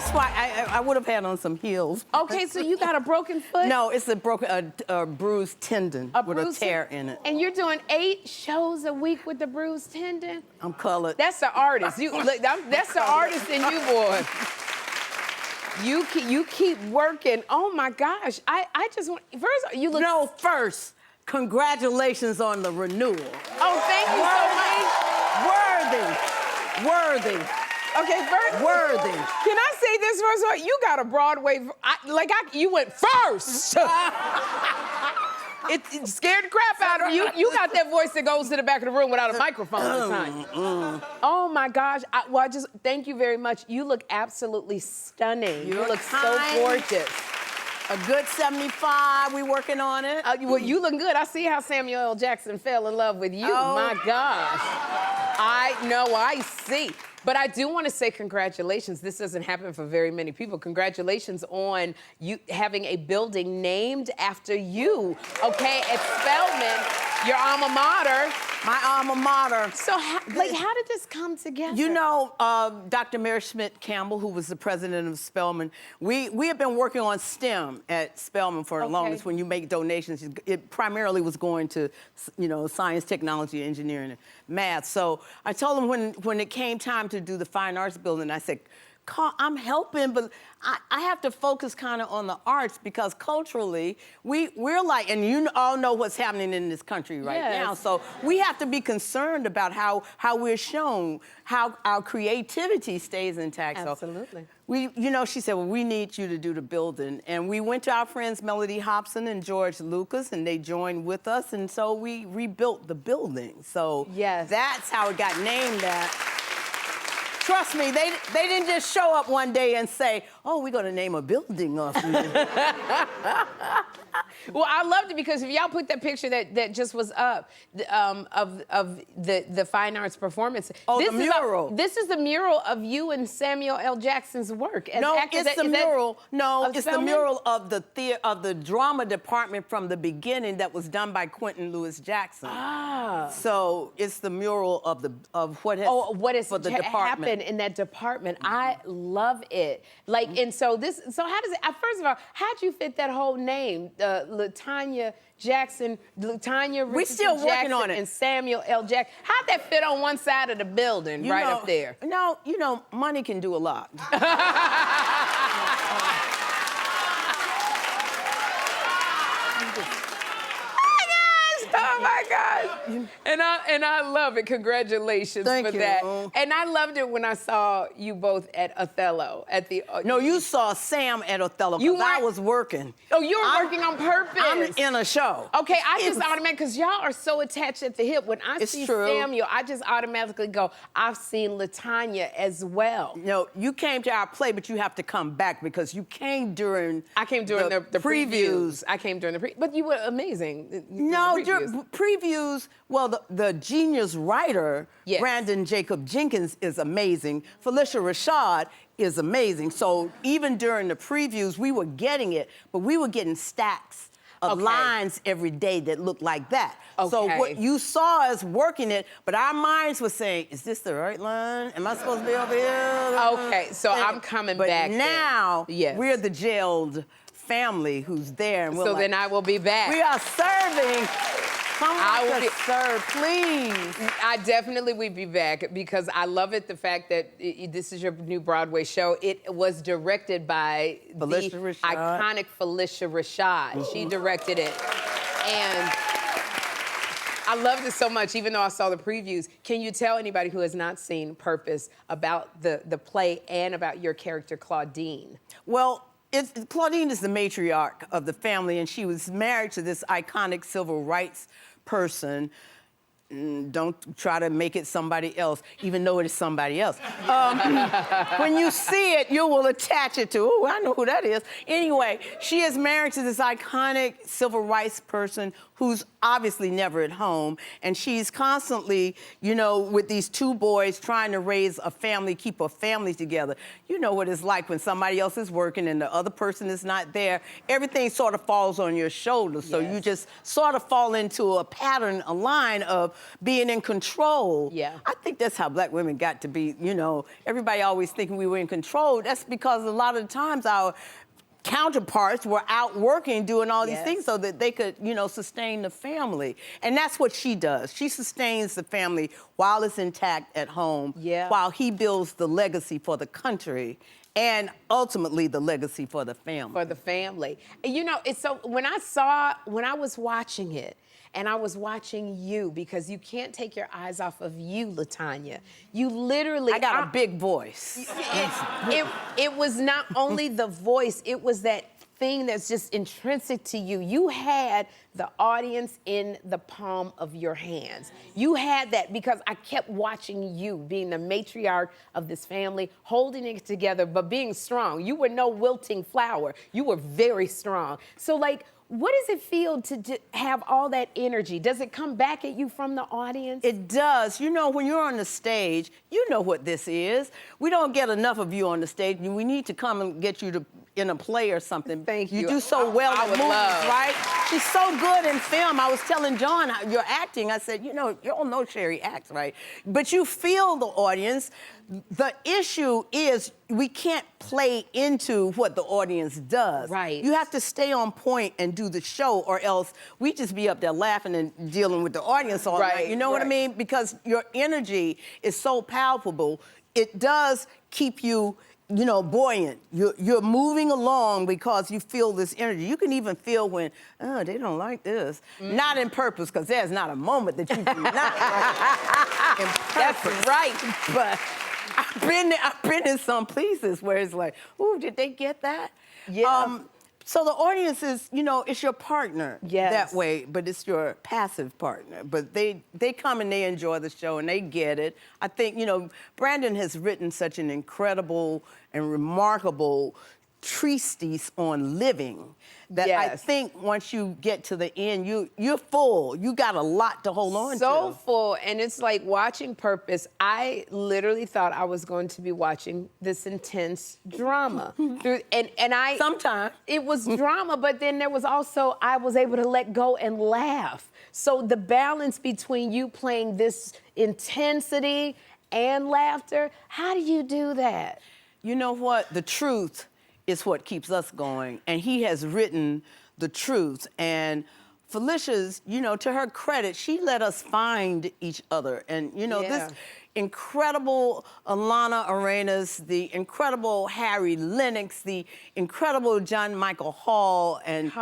That's why I would have had on some heels. Okay, so you got a broken foot? No, it's a bruised tendon with a tear in it. And you're doing 8 shows a week with the bruised tendon? I'm colored. That's the artist. That's the artist in you, boy. You keep working. Oh my gosh. I just want, first, you look. No, first, congratulations on the renewal. Oh, thank you so much. Worthy. Okay, first. Worthy. Can I say this first of all? You got a Broadway, you went first. It scared the crap out of you. You got that voice that goes to the back of the room without a microphone all the time. Oh my gosh. I just thank you very much. You look absolutely stunning. You look so gorgeous. A good 75, we working on it. Well, you look good. I see how Samuel L. Jackson fell in love with you. Oh. My gosh. I know, I see. But I do want to say congratulations. This doesn't happen for very many people. Congratulations on you having a building named after you, okay, at Spelman, your alma mater. My alma mater. So, how did this come together? You know, Dr. Mary Schmidt Campbell, who was the president of Spelman, we have been working on STEM at Spelman for the longest. When you make donations, it primarily was going to, you know, science, technology, engineering, and math. So I told him when it came time to do the Fine Arts building, I said, I'm helping, but I have to focus kind of on the arts because culturally, we're like, and you all know what's happening in this country right now. So we have to be concerned about how we're shown, how our creativity stays intact. Absolutely. So you know, she said, well, we need you to do the building. And we went to our friends Melody Hobson and George Lucas, and they joined with us, and so we rebuilt the building. So that's how it got named that. Trust me, they didn't just show up one day and say, oh, we're going to name a building after you. Well, I loved it because if y'all put that picture that just was up of the fine arts performance. Oh, this the mural. This is the mural of you and Samuel L. Jackson's work. No, it's the mural. No, it's the mural of the drama department from the beginning that was done by Quentin Lewis Jackson. Ah. So it's the mural of what has for the department. Happened in that department. I love it. Like, and so how does it? First of all, how'd you fit that whole name, LaTanya Jackson, LaTanya Richardson Jackson, on it. And Samuel L. Jackson? How'd that fit on one side of the building, up there? No, you know, money can do a lot. Oh my God! And I love it. Congratulations for that. And I loved it when I saw you both at Othello at the. No, you saw Sam at Othello because I was working. Oh, you were working on purpose. I'm in a show. Okay, I just automatically, because y'all are so attached at the hip. When I see Samuel, I just automatically go, I've seen LaTanya as well. No, you came to our play, but you have to come back because you came during. I came during the previews. I came during the but you were amazing. No, previews, well, the genius writer, Brandon Jacob Jenkins, is amazing. Felicia Rashad is amazing. So even during the previews, we were getting it, but we were getting stacks of lines every day that looked like that. So what you saw us working it, but our minds were saying, is this the right line? Am I supposed to be over here? Okay, so I'm coming back. But now, we're the jailed family who's there. And so then I will be back. We are serving. Someone to serve, please. I definitely will be back because I love it, the fact that this is your new Broadway show. It was directed by the iconic Felicia Rashad. She directed it. And I loved it so much, even though I saw the previews. Can you tell anybody who has not seen Purpose about the play and about your character, Claudine? Well, Claudine is the matriarch of the family, and she was married to this iconic civil rights person. Don't try to make it somebody else, even though it is somebody else. When you see it, you will attach it to, oh, I know who that is. Anyway, she is married to this iconic civil rights person who's obviously never at home, and she's constantly, you know, with these two boys trying to raise a family, keep a family together. You know what it's like when somebody else is working and the other person is not there. Everything sort of falls on your shoulders, so you just sort of fall into a pattern, a line of being in control. Yeah. I think that's how black women got to be, you know, everybody always thinking we were in control. That's because a lot of the times our counterparts were out working, doing all these things so that they could, you know, sustain the family. And that's what she does. She sustains the family while it's intact at home, while he builds the legacy for the country and ultimately the legacy for the family. For the family. And you know, it's so, when I was watching it, and I was watching you, because you can't take your eyes off of you, LaTanya. You literally— I got a big voice. It was not only the voice, it was that thing that's just intrinsic to you. You had the audience in the palm of your hands. You had that because I kept watching you being the matriarch of this family, holding it together, but being strong. You were no wilting flower. You were very strong. So, like, what does it feel to have all that energy? Does it come back at you from the audience? It does. You know, when you're on the stage, you know what this is. We don't get enough of you on the stage. We need to come and get you in a play or something. Thank you. You do so well in movies, right? She's so good in film. I was telling John, you're acting. I said, you know, you all know Sherri acts, right? But you feel the audience. The issue is we can't play into what the audience does. Right. You have to stay on point and do the show, or else we just be up there laughing and dealing with the audience all night. You know what I mean? Because your energy is so palpable. It does keep you, you know, buoyant. You're moving along because you feel this energy. You can even feel when, oh, they don't like this. Not in purpose, because there's not a moment that you do not like it. That's right. But I've been in some places where it's like, ooh, did they get that? Yeah. So the audience is, you know, it's your partner that way, but it's your passive partner. But they come and they enjoy the show and they get it. I think, you know, Brandon has written such an incredible and remarkable treatise on living that I think once you get to the end, you're full. You got a lot to hold on to. So full, and it's like watching Purpose. I literally thought I was going to be watching this intense drama. Sometimes it was drama, but then there was also, I was able to let go and laugh. So the balance between you playing this intensity and laughter, how do you do that? You know what? The truth is what keeps us going. And he has written the truth. And Felicia's, you know, to her credit, she let us find each other. And, you know, this incredible Alana Arenas, the incredible Harry Lennox, the incredible John Michael Hall, and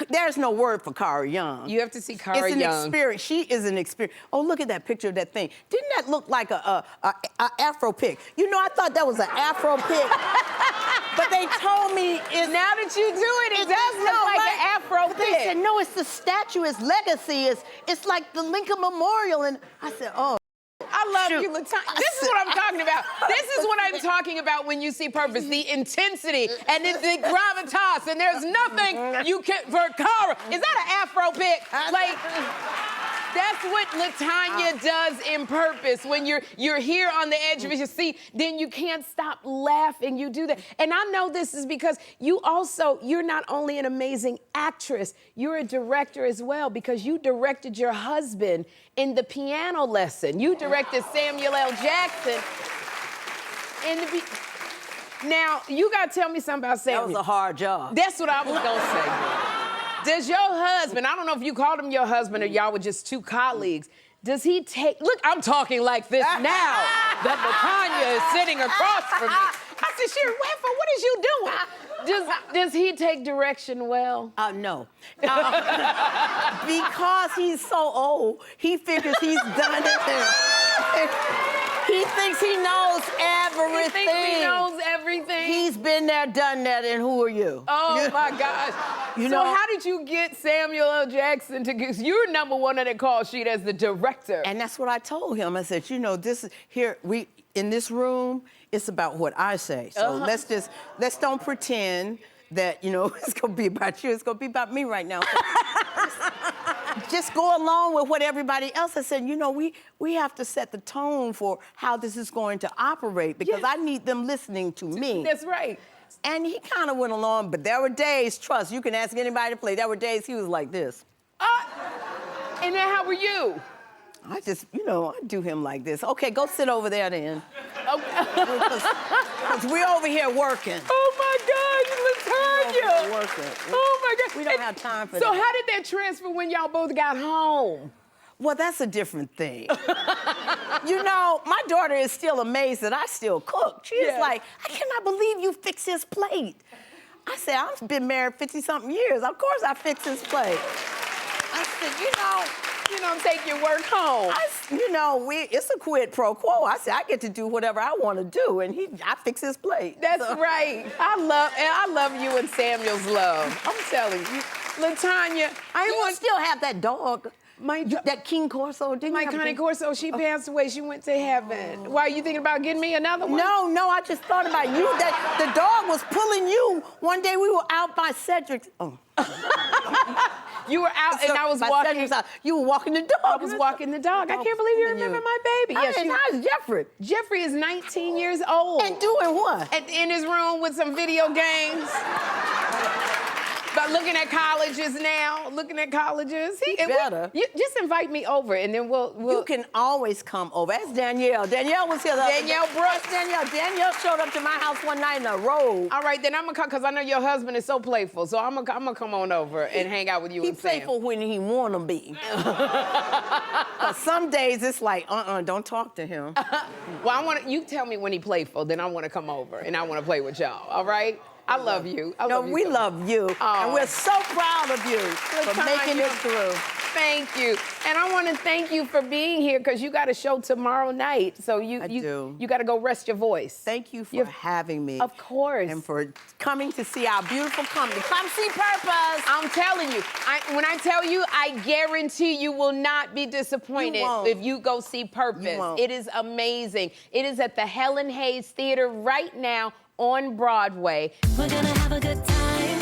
there's no word for Cara Young. You have to see Cara Young. It's an experience. She is an experience. Oh, look at that picture of that thing. Didn't that look like a Afro pic? You know, I thought that was an Afro pic. But they told me it's... Now that you do it, it does look like an Afro pic. They said, no, it's the statue, it's legacy. It's like the Lincoln Memorial. And I said, oh. I love you, LaTanya. This is what I'm talking about. This is what I'm talking about when you see Purpose. The intensity and the gravitas, and there's nothing you can, for Cara. Is that an Afro pic? Like, that's what LaTanya does in Purpose. When you're here on the edge of your seat, then you can't stop laughing. You do that. And I know this is because you're not only an amazing actress, you're a director as well, because you directed your husband in The Piano Lesson. You directed Samuel L. Jackson in Now, you got to tell me something about Samuel. That was a hard job. That's what I was going to say. Does your husband, I don't know if you called him your husband or y'all were just two colleagues, does he take, look, I'm talking like this now that LaTanya is sitting across from me. I said, Sherri, what is you doing? Does he take direction well? No. Because he's so old, he figures he's done it. He thinks he knows everything. He thinks he knows everything. He's been there, done that, and who are you? Oh, my gosh. So how did you get Samuel L. Jackson to, because you're number one on that call sheet as the director. And that's what I told him. I said, you know, this is, here, in this room, it's about what I say. So let's don't pretend that, you know, it's gonna be about you, it's gonna be about me right now. Just go along with what everybody else has said. You know, we have to set the tone for how this is going to operate, because I need them listening to me. That's right. And he kind of went along, but there were days, trust, you can ask anybody to play, there were days he was like this. And then how were you? I just, you know, I do him like this. Okay, go sit over there then. Because we're over here working. Oh my God, LaTanya. Working. Oh my God. We don't have time for so that. So how did that transfer when y'all both got home? Well, that's a different thing. You know, my daughter is still amazed that I still cook. She is like, I cannot believe you fix his plate. I said, I've been married 50-something years. Of course I fix his plate. I said, you don't take your work home. It's a quid pro quo. I said, I get to do whatever I want to do, and I fix his plate. That's right. I love you and Samuel's love. I'm telling you. LaTanya, you still have that dog. That King Corso, didn't my you? Connie Corso, she passed away. She went to heaven. Why, are you thinking about getting me another one? No, I just thought about you. That the dog was pulling you. One day we were out by Cedric's. Oh. You were out and I was walking. Cedric's house. You were walking the dog. I was walking the dog. I can't believe you remember my baby. And how's Jeffrey? Jeffrey is 19 years old. And doing what? In his room with some video games. But looking at colleges now, He better. You just invite me over, and then we'll. You can always come over. That's Danielle. Danielle was here. Danielle Brooks. Danielle showed up to my house one night in a robe. All right, then I'm gonna come because I know your husband is so playful. So I'm gonna come on over and hang out with you and Sam. He's playful when he wanna be. But some days it's like, don't talk to him. Well, you tell me when he's playful, then I want to come over and I want to play with y'all. All right. I love you. We love you. And we're so proud of you for making it through. Thank you. And I want to thank you for being here because you got a show tomorrow night. So you got to go rest your voice. Thank you for having me. Of course. And for coming to see our beautiful company. Come see Purpose. I'm telling you, when I tell you, I guarantee you will not be disappointed if you go see Purpose. It is amazing. It is at the Helen Hayes Theater right now on Broadway. We're gonna have a good time.